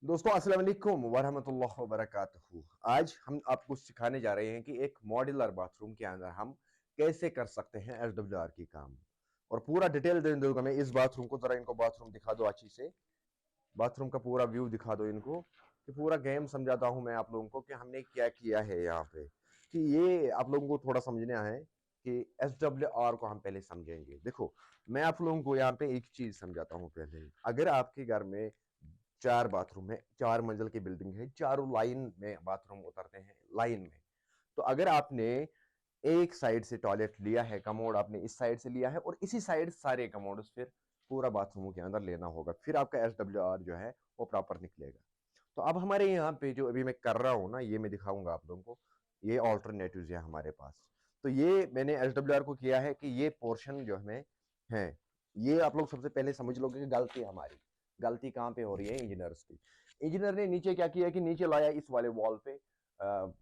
दोस्तों अस्सलाम वालेकुम वरहमतुल्लाहि वबरकातुहू। आज हम आपको सिखाने जा रहे हैं कि एक मॉड्यूलर बाथरूम के अंदर हम कैसे कर सकते हैं एसडब्ल्यूआर की काम। और पूरा डिटेल दे दूंगा मैं इस बाथरूम को। जरा इनको बाथरूम दिखा दो अच्छी से, बाथरूम का पूरा व्यू दिखा दो इनको, कि पूरा गेम समझाता हूं मैं आप लोगों को कि हमने क्या किया है यहाँ पे। कि ये आप लोगों को थोड़ा समझना है कि एस डब्ल्यू आर को हम पहले समझेंगे। देखो, मैं आप लोगों को यहाँ पे एक चीज समझाता हूँ पहले। अगर आपके घर में चार बाथरूम है, चार मंजिल की बिल्डिंग है, चारों लाइन में बाथरूम उतरते हैं लाइन में, तो अगर आपने एक साइड से टॉयलेट लिया है, कमोड आपने इस साइड से लिया है और इसी साइड सारे कमोड फिर पूरा बाथरूम के अंदर लेना होगा, फिर आपका एस डब्ल्यू आर जो है वो प्रॉपर निकलेगा। तो अब हमारे यहाँ पे जो अभी मैं कर रहा हूँ ना, ये मैं दिखाऊंगा आप लोगों को। ये ऑल्टरनेटिव है हमारे पास। तो ये मैंने एस डब्ल्यू आर को किया है कि ये पोर्शन जो हमें है, ये आप लोग सबसे पहले समझ लोगे कि गलती हमारी, गलती कहाँ पे हो रही है इंजीनियर्स की। इंजीनियर ने नीचे क्या किया कि नीचे लाया इस वाले वॉल पे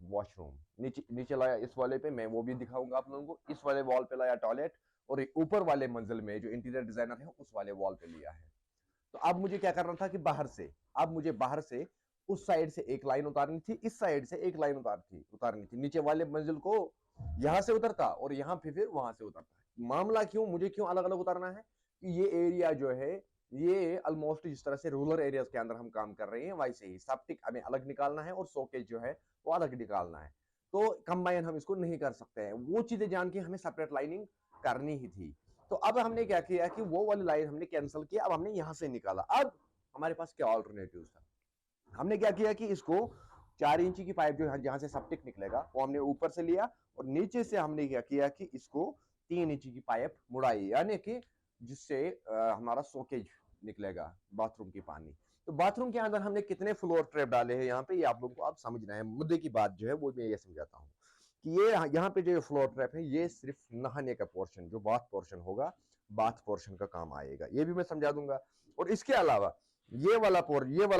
वॉशरूम, नीचे नीचे लाया इस वाले पे, मैं वो भी दिखाऊंगा आप लोगों को। इस वाले वॉल पे लाया टॉयलेट, और ऊपर वाले मंजिल में जो इंटीरियर डिजाइनर है उस वाले वॉल पे लिया है। तो अब मुझे क्या करना था कि बाहर से, अब मुझे बाहर से उस साइड से एक लाइन उतारनी थी, इस साइड से एक लाइन उतारनी थी। नीचे वाले मंजिल को यहां से उतरता और यहां फिर वहां से उतरता। मामला क्यों, मुझे क्यों अलग अलग उतारना है कि ये एरिया जो है, ये ऑलमोस्ट जिस तरह से रूरल एरियाज के अंदर हम काम कर रहे हैं वैसे ही सेप्टिक हमें अलग निकालना है और सोकेज जो है वो अलग निकालना है। तो कंबाइन हम इसको नहीं कर सकते हैं, वो चीजें जान के हमें सेपरेट लाइनिंग करनी ही थी। तो अब हमने क्या किया कि वो वाली लाइन हमने कैंसिल किया, अब हमने यहां से निकाला। अब हमारे पास क्या ऑल्टरनेटिव था, हमने क्या किया कि इसको 4 इंची की पाइप जो है जहां से सेप्टिक निकलेगा वो हमने ऊपर से लिया, और नीचे से हमने क्या किया कि इसको 3 इंची की पाइप मुड़ाई, यानी कि जिससे हमारा सोकेज निकलेगा बाथरूम की पानी। तो बाथरूम के अंदर हमने कितने फ्लोर ट्रैप डाले हैं यहाँ पे, ये आप लोगों को आप समझना है। मुद्दे की बात जो है वो मैं ये समझाता हूँ कि ये यहाँ पे जो फ्लोर ट्रैप है ये सिर्फ नहाने का पोर्शन, जो बाथ पोर्शन होगा, बाथ पोर्शन का काम आएगा, ये भी मैं समझा दूंगा। और इसके अलावा ये वाला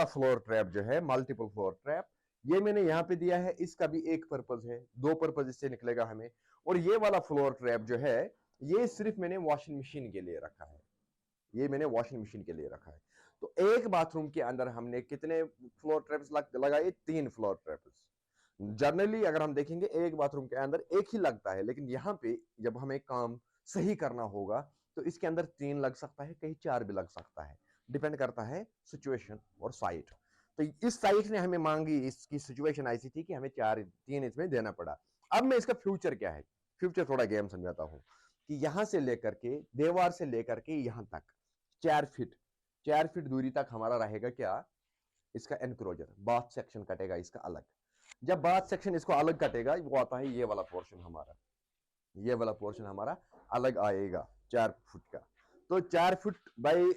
फ्लोर ट्रैप जो है मल्टीपल फ्लोर ट्रैप, ये मैंने यहाँ पे दिया है। इसका भी एक पर्पज है, दो पर्पज इससे निकलेगा हमें। और ये वाला फ्लोर ट्रैप जो है ये सिर्फ मैंने वॉशिंग मशीन के लिए रखा है, ये मैंने वॉशिंग मशीन के लिए रखा है। तो एक बाथरूम के अंदर हमने कितने फ्लोर ट्रैप्स लगाए, 3 फ्लोर ट्रैप्स। जनरली अगर हम देखेंगे एक बाथरूम के अंदर एक ही लगता है, लेकिन यहाँ पे जब हमें काम सही करना होगा तो इसके अंदर 3 लग सकता है, कहीं 4 भी लग सकता है, डिपेंड करता है सिचुएशन और साइट। तो इस साइट ने हमें मांगी, इसकी सिचुएशन ऐसी थी कि हमें 3 इसमें देना पड़ा। अब मैं इसका फ्यूचर क्या है, फ्यूचर थोड़ा गेम समझाता हूं कि यहां से लेकर के, दीवार से लेकर के यहां तक 4 फीट, 4 फीट दूरी तक हमारा रहेगा क्या, इसका एनक्रोजर, बाथ सेक्शन कटेगा इसका अलग। जब बाथ सेक्शन इसको अलग कटेगा वो आता है ये वाला पोर्शन हमारा, ये वाला पोर्शन हमारा अलग आएगा 4 फुट का। तो 4 फुट बाई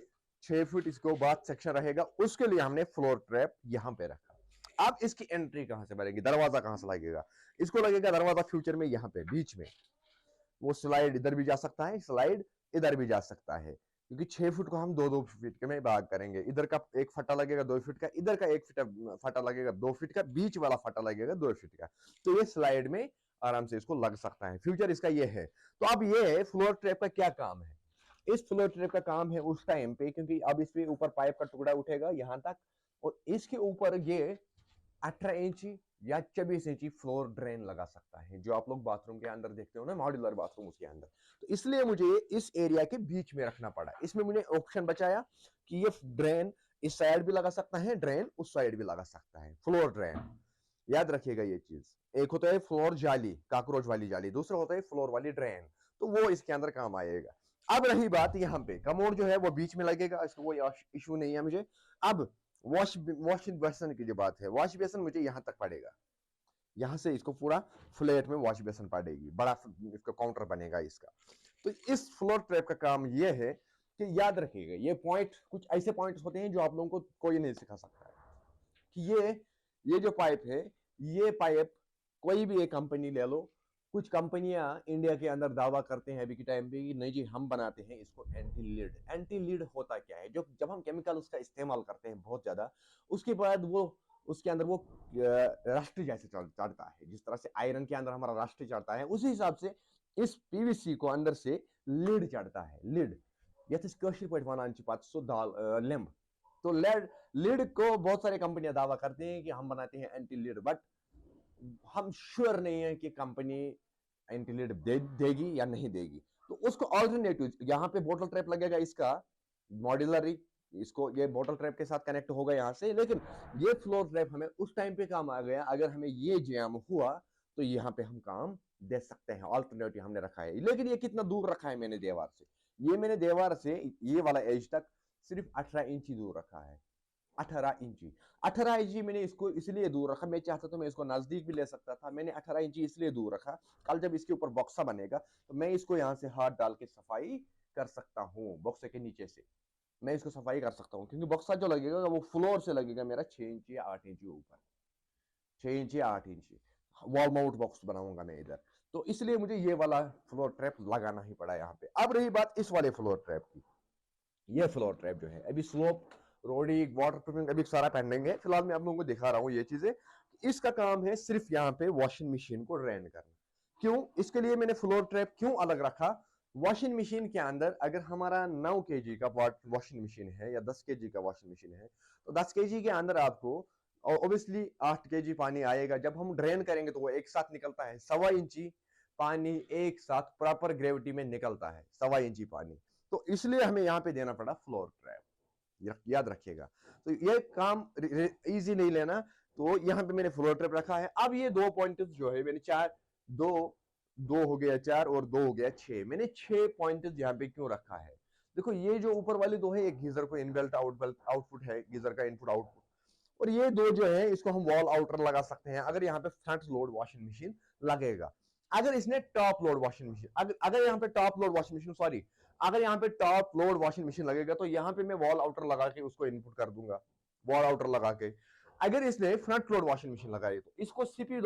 6 फुट इसको बाथ सेक्शन रहेगा, उसके लिए हमने फ्लोर ट्रैप यहां पे रखा। अब इसकी एंट्री कहां से बनेगी, दरवाजा कहां से लगेगा, इसको लगेगा दरवाजा फ्यूचर में यहां पे बीच में। वो स्लाइड इधर भी जा सकता है, स्लाइड इधर भी जा सकता है, क्योंकि 6 फुट को हम दो दो फीट के में भाग करेंगे। इधर का एक फटा लगेगा 2 फीट का, इधर का एक फटा लगेगा 2 फीट का, बीच वाला फटा लगेगा 2 फीट का। तो ये स्लाइड में आराम से इसको लग सकता है, फ्यूचर इसका ये है। तो अब ये फ्लोर ट्रैप का क्या काम है, इस फ्लोर ट्रैप का काम है उस टाइम पे, क्योंकि अब इसके ऊपर पाइप का टुकड़ा उठेगा यहां तक, और इसके ऊपर ये 18 इंची या 24 इंची फ्लोर ड्रेन लगा सकता है, जो आप लोग बाथरूम के अंदर देखते हो ना, मॉड्यूलर बाथरूम उसके अंदर। तो इसलिए मुझे इस एरिया के बीच में रखना पड़ा। इसमें मुझे ऑप्शन बचाया कि ये ड्रेन इस साइड भी लगा सकता है, ड्रेन उस साइड भी लगा सकता है, फ्लोर ड्रेन। याद रखिएगा ये चीज, एक होता है फ्लोर जाली, काकरोच वाली जाली, दूसरा होता है फ्लोर वाली ड्रेन। तो वो इसके अंदर काम आएगा। अब रही बात यहाँ पे, कमोड जो है वो बीच में लगेगा, इसको कोई इशू नहीं है मुझे। अब वॉश बेसन की जो बात है, वॉश बेसन मुझे यहां तक पड़ेगा, यहां से इसको पूरा फ्लैट में वॉश बेसन पड़ेगी, बड़ा इसका काउंटर बनेगा इसका। तो इस फ्लोर ट्रैप का काम यह है कि याद रखिएगा, ये पॉइंट कुछ ऐसे पॉइंट्स होते हैं जो आप लोगों को कोई नहीं सिखा सकता है। कि ये जो पाइप है, ये पाइप कोई भी एक कंपनी ले लो, कुछ कंपनियां इंडिया के अंदर दावा करते हैं अभी के टाइम पे कि नहीं जी हम बनाते हैं इसको एंटी लीड। एंटी लीड होता क्या है, जो जब हम केमिकल उसका इस्तेमाल करते हैं बहुत ज्यादा, उसके बाद वो उसके अंदर वो राष्ट्रीय जैसे चढ़ता है, जिस तरह से आयरन के अंदर हमारा राष्ट्रीय चढ़ता है, उसी हिसाब से इस पीवीसी को अंदर से लीड चढ़ता है, लीड। यथ कशर पे वन दाल लेम्ब, तो लीड को बहुत सारी कंपनियां दावा करती हैं कि हम बनाते हैं एंटी लीड, बट हम श्योर नहीं है कि कंपनी एंटी लीड देगी या नहीं देगी। तो उसको ऑल्टरनेटिव, यहाँ पे बोटल ट्रैप लगेगा इसका मॉड्यूलरी, इसको ये बोटल ट्रैप के साथ कनेक्ट होगा यहाँ से, लेकिन ये फ्लोर ट्रैप हमें उस टाइम पे काम आ गया अगर हमें ये जैम हुआ तो यहाँ पे हम काम दे सकते हैं। ऑल्टरनेटिव हमने रखा है, लेकिन ये कितना दूर रखा है मैंने दीवार से, ये मैंने दीवार से ये वाला एज तक सिर्फ 18 इंची दूर रखा है। 18 इंची, 18 इंची मैंने इसको इसलिए दूर रखा, मैं चाहता तो मैं इसको नजदीक भी ले सकता था, मैंने 18 इंची इसलिए दूर रखा, कल जब इसके ऊपर बॉक्सा बनेगा तो मैं इसको यहाँ से हाथ डाल के सफाई कर सकता हूँ, बॉक्से के नीचे से मैं इसको सफाई कर सकता हूँ, क्योंकि बॉक्सा जो लगेगा वो फ्लोर से लगेगा मेरा 6 इंची या 8 इंची ऊपर, 6 इंची या 8 इंची वॉल माउंट बॉक्स बनाऊंगा मैं इधर, तो इसलिए मुझे ये वाला फ्लोर ट्रैप लगाना ही पड़ा यहाँ पे। अब रही बात इस वाले फ्लोर ट्रैप की, ये फ्लोर ट्रैप जो है अभी स्लोप रोडी वाटर प्रूफिंग अभी सारा पेंडिंग है, फिलहाल मैं आप लोगों को दिखा रहा हूँ ये चीजें। इसका काम है सिर्फ यहाँ पे वॉशिंग मशीन को ड्रेन करना। क्यों, इसके लिए मैंने फ्लोर ट्रैप क्यों अलग रखा, वॉशिंग मशीन के अंदर अगर हमारा 9 केजी का वॉशिंग मशीन है या 10 केजी का वॉशिंग मशीन है, तो 10 केजी के अंदर आपको ऑब्वियसली 8 केजी पानी आएगा, जब हम ड्रेन करेंगे तो वो एक साथ निकलता है, 1.25 इंची पानी एक साथ प्रॉपर ग्रेविटी में निकलता है, 1.25 इंची पानी, तो इसलिए हमें यहाँ पे देना पड़ा फ्लोर ट्रैप, याद रखिएगा। तो ये काम इजी नहीं लेना, तो यहाँ पे मैंने फ्लोर ट्रैप रखा है। अब ये 2 पॉइंट जो है मैंने 4 2 2 हो गया 4 और 2 हो गया 6, मैंने 6 पॉइंट यहाँ पे क्यों रखा है, देखो ये जो ऊपर वाले 2 है, एक गीजर को इनबिल्ट आउटपुट है, गीजर का इनपुट आउटपुट, और ये 2 जो है इसको हम वॉल आउटर लगा सकते हैं अगर यहाँ पे फ्रंट लोड वॉशिंग मशीन लगेगा। अगर इसने टॉप लोड वॉशिंग मशीन, अगर यहाँ पे top load washing machine sorry अगर यहाँ पे टॉप लोड वॉशिंग मशीन लगेगा तो यहाँ पे मैं वॉल आउटर लगा के उसको इनपुट कर दूंगा, वॉल आउटर लगा के। अगर इसने फ्रंट लोड वॉशिंग मशीन लगाई तो इसको सीपी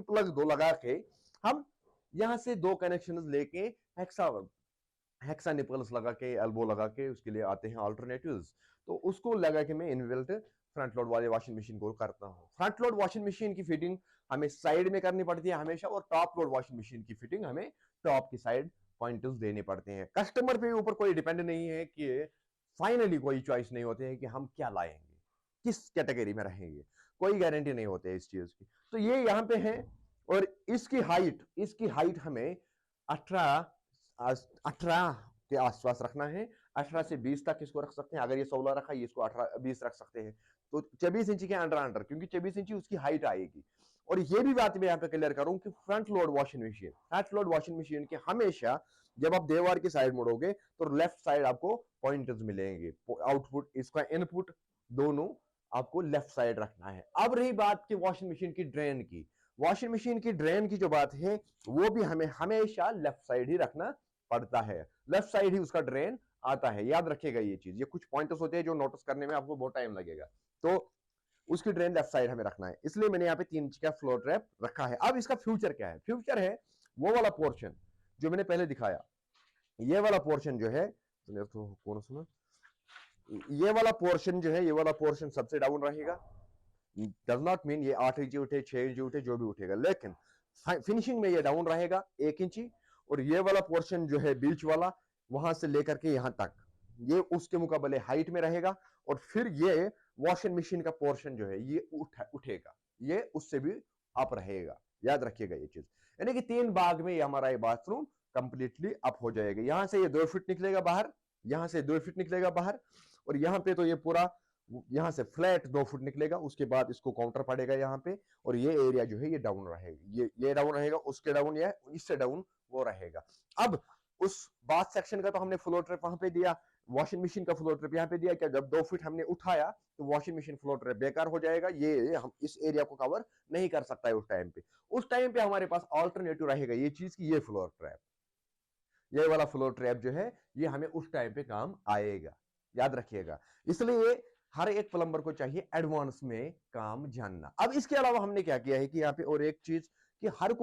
प्लग 2 लगा के हम यहाँ से 2 कनेक्शन लेके हेक्सा निपल्स लगा के एल्बो लगा के उसके लिए आते हैं अल्टरनेटिव्स, तो उसको लगा के मैं इनबिल्ट फ्रंट लोड वाले वॉशिंग मशीन को करता हूँ। फ्रंट लोड वॉशिंग मशीन की फिटिंग हमें साइड में करनी पड़ती है हमेशा, और टॉप लोड वॉशिंग मशीन की फिटिंग हमें टॉप की साइड पॉइंटर्स देने पड़ते हैं। कस्टमर पे ऊपर कोई डिपेंड नहीं है कि फाइनली कोई चॉइस नहीं होते हैं कि हम क्या लाएंगे, किस कैटेगरी में रहेंगे, कोई गारंटी नहीं होती है इस चीज की। तो ये यहाँ पे है, और इसकी हाइट हमें 18 के आसपास रखना है, 18 से 20 तक इसको रख सकते हैं, अगर ये 16 रखा है इसको 18 20 रख सकते हैं, तो 24 इंची के अंडर क्योंकि 24 इंची उसकी हाइट आएगी। और ये भी बात मैं यहाँ पे क्लियर करूं कि फ्रंट लोड वॉशिंग मशीन के हमेशा जब आप दीवार की साइड मुड़ोगे तो लेफ्ट साइड आपको पॉइंटर्स मिलेंगे, आउटपुट इसका इनपुट दोनों आपको लेफ्ट साइड रखना है। अब रही बात की वॉशिंग मशीन की ड्रेन की, वॉशिंग मशीन की ड्रेन की जो बात है वो भी हमें हमेशा लेफ्ट साइड ही रखना पड़ता है, लेफ्ट साइड ही उसका ड्रेन आता है, याद रखिएगा ये चीज। ये कुछ पॉइंटर्स होते हैं जो नोटिस करने में आपको बहुत टाइम लगेगा, तो उसकी ड्रेन लेफ्ट साइड हमें रखना है, इसलिए मैंने यहाँ पे 3 इंच का फ्लोर ट्रैप रखा है। अब इसका फ्यूचर क्या है, फ्यूचर है वो वाला पोर्शन जो मैंने पहले दिखाया, ये वाला पोर्शन जो है तो कौन सुना, ये वाला पोर्शन जो है, ये वाला पोर्शन सबसे डाउन रहेगा, डज नॉट मीन ये 8 इंची उठे 6 इंची उठे जो भी उठेगा, लेकिन फिनिशिंग में ये डाउन रहेगा 1 इंची, और ये वाला पोर्शन जो है बीच वाला वहां से लेकर के यहां तक ये उसके मुकाबले हाइट में रहेगा, और फिर ये वॉशिंग मशीन का पोर्शन जो है ये उठेगा, ये उससे भी अप रहेगा, याद रखिएगा ये चीज। यानी कि 3 भाग में ये हमारा ये बाथरूम कंप्लीटली अप हो जाएगा। यहां से ये 2 फीट निकलेगा बाहर, यहां से 2 फीट निकलेगा बाहर, और यहाँ पे तो ये पूरा यहाँ से फ्लैट 2 फुट निकलेगा, उसके बाद इसको काउंटर पड़ेगा यहाँ पे, और ये एरिया जो है ये डाउन रहेगा, ये डाउन रहेगा, उसके डाउन या इससे डाउन वो रहेगा। अब उस बाथ सेक्शन का तो हमने फ्लोर ट्रैप वहां पे दिया, वॉशिंग मशीन का फ्लोर ट्रैप यहाँ पे दिया, क्या जब 2 फीट हमने उठाया तो वॉशिंग मशीन फ्लोर ट्रैप बेकार हो जाएगा, ये हम इस एरिया को कवर नहीं कर सकता है उस टाइम पे हमारे पास ऑल्टरनेटिव रहेगा ये चीज की, ये फ्लोर ट्रैप, ये वाला फ्लोर ट्रैप जो है ये हमें उस टाइम पे काम आएगा, याद रखिएगा। इसलिए हर एक प्लम्बर को चाहिए एडवांस में काम जानना। अब इसके अलावा हमने क्या किया है कि यहाँ पे और एक चीज कि हर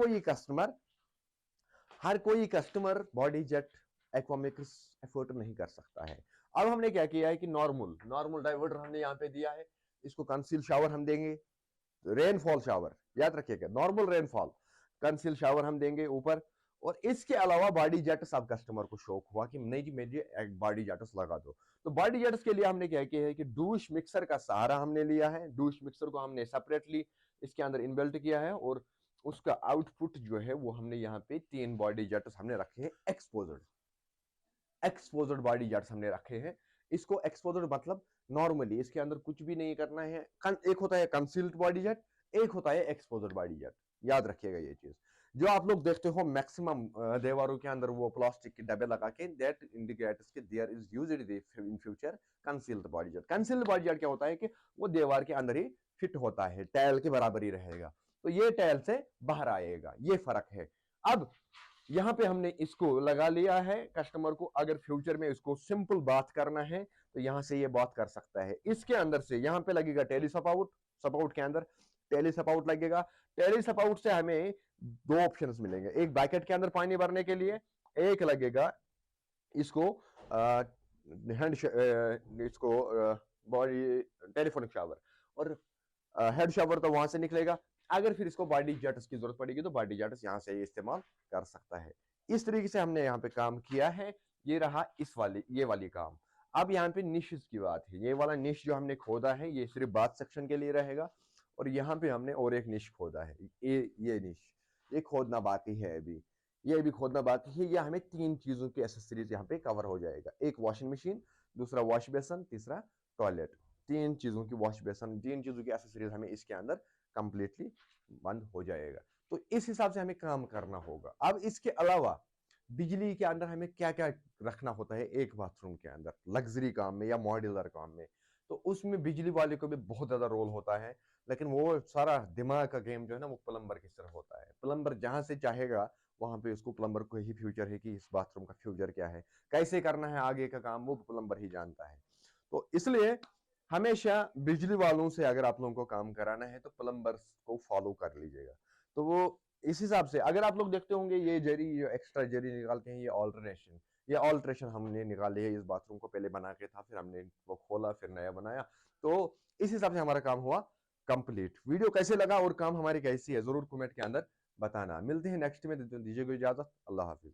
कोई कस्टमर बॉडी जेट एक्वामिक्स एफोर्ड नहीं कर सकता है। अब हमने क्या किया है कि नॉर्मल डाइवर्टर हमने यहाँ पे दिया है, इसको कंसील शावर हम देंगे, रेनफॉल शावर याद रखिएगा, नॉर्मल रेनफॉल कंसील शावर हम देंगे ऊपर, और इसके अलावा बॉडी जेट्स अब कस्टमर को शौक हुआ कि नहीं जी मुझे एक बॉडी जेट्स लगा दो। तो बॉडी जेट्स के लिए हमने क्या किया है कि डूश मिक्सर का सहारा हमने लिया है। डूश मिक्सर को हमने सेपरेटली इसके अंदर इनबिल्ट किया है और उसका आउटपुट जो है वो हमने यहाँ पे 3 बॉडी जेट्स हमने रखे हैं एक्सपोज्ड। एक्सपोज्ड बॉडी जेट्स हमने रखे हैं। इसको एक्सपोज्ड मतलब नॉर्मली इसके अंदर कुछ भी नहीं करना है। एक होता है कंसील्ड बॉडी जेट, एक होता है एक्सपोज्ड बॉडी जेट। याद रखिएगा ये चीज। जो आप लोग देखते हो मैक्सिमम दीवारों के अंदर वो प्लास्टिक के डब्बे लगा के, दैट इंडिकेट्स कि there is used in future concealed body jet. Concealed body jet क्या होता है कि वो दीवार के अंदर ही फिट होता है, टाइल के बराबर ही रहेगा, तो ये टाइल से बाहर आएगा, ये फर्क है। अब यहाँ पे हमने इसको लगा लिया है। कस्टमर को अगर फ्यूचर में इसको सिंपल बात करना है तो यहाँ से ये बात कर सकता है। इसके अंदर से यहाँ पे लगेगा टेली सपाउट, सपाउट के अंदर टेली सपाउट लगेगा। टेली सपाउट से हमें 2 ऑप्शंस मिलेंगे, एक बैकेट के अंदर पानी भरने के लिए, एक लगेगा इसको हैंड इसको बॉडी टेलीफोनिक शावर, और हेड शावर तो वहां से निकलेगा। अगर फिर इसको बॉडी जेट्स की जरूरत पड़ेगी तो बॉडी जेट्स यहाँ से इस्तेमाल कर सकता है। इस तरीके से हमने यहाँ पे काम किया है। ये रहा ये वाली काम। अब यहाँ पे निशेस की बात है। ये वाला निश जो हमने खोदा है ये सिर्फ बाथ सेक्शन के लिए रहेगा, और यहाँ पे हमने और एक निश खोदा है, ये निश, ये खोदना बाकी है अभी, ये भी खोदना बाकी है। ये हमें 3 चीजों की एसेसरीज यहाँ पे कवर हो जाएगा, एक वॉशिंग मशीन, दूसरा वॉश बेसन, तीसरा टॉयलेट। 3 चीजों की वॉश बेसन, 3 चीजों की एसेसरीज हमें इसके अंदर कंप्लीटली बंद हो जाएगा। तो इस हिसाब से हमें काम करना होगा। अब इसके अलावा बिजली के अंदर हमें क्या क्या रखना होता है एक बाथरूम के अंदर लग्जरी काम में या मॉड्यूलर काम में, तो उसमें बिजली वाले को भी बहुत ज्यादा रोल होता है। लेकिन वो सारा दिमाग का गेम जो है ना वो प्लम्बर की तरफ होता है। प्लम्बर जहां से चाहेगा वहां पे उसको प्लम्बर को ही फ्यूचर है कि इस बाथरूम का फ्यूचर क्या है, कैसे करना है आगे का काम, वो प्लम्बर ही जानता है। तो इसलिए हमेशा बिजली वालों से अगर आप लोगों को काम कराना है तो प्लम्बर्स को फॉलो कर लीजिएगा। तो वो इस हिसाब से अगर आप लोग देखते होंगे ये जरी जो एक्स्ट्रा जरी निकालते हैं, ये ऑल्ट्रेशन हमने निकाली है। इस बाथरूम को पहले बना के था, फिर हमने वो खोला, फिर नया बनाया। तो इस हिसाब से हमारा काम हुआ कंप्लीट। वीडियो कैसे लगा और काम हमारी कैसी है जरूर कमेंट के अंदर बताना। मिलते हैं नेक्स्ट में, दीजिएगा इजाजत। अल्लाह हाफिज।